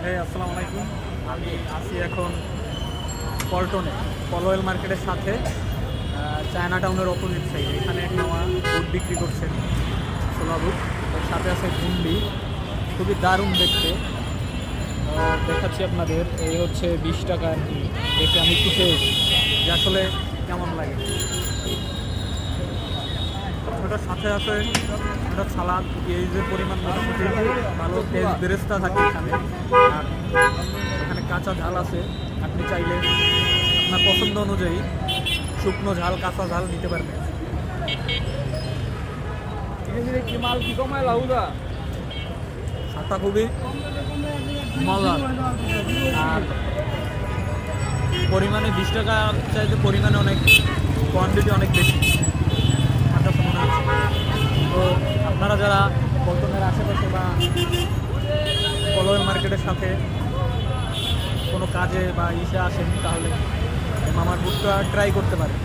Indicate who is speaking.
Speaker 1: আসসালামু আলাইকুম। আমি আছি এখন পল্টনে, পলওয়েল মার্কেটের সাথে চায়না টাউনের অপোজিট সাইডে। এখানে এক মামা বুট বিক্রি করছেন, ছোলা বুট। এর সাথে আছে ভুন্ডি, খুবই দারুণ দেখতে। দেখাচ্ছি আপনাদের, এই হচ্ছে 20 টাকা আর কি। দেখে আমি একটু খেয়েছি যে আসলে কেমন লাগে। ওটার সাথে আছে একটা সালাদ, পেঁয়াজের পরিমাণ মোটামুটি ভালো, পেঁয়াজ বেরেস্তা থাকে এখানে। আর এখানে কাঁচা ঝাল আছে, আপনি চাইলে আপনার পছন্দ অনুযায়ী শুকনো ঝাল, কাঁচা ঝাল নিতে পারবেন। সাতটা খুবই মজার, আর পরিমাণে 20 টাকা চাইতে পরিমাণে অনেক, কোয়ান্টিটি অনেক বেশি আমার কাছে মনে হচ্ছে। তো আপনারা যারা পল্টনের আশেপাশে বা পলওয়েল মার্কেটের সাথে কোনো কাজে বা ইসে আসেন, তাহলে মামার বুটটা ট্রাই করতে পারেন।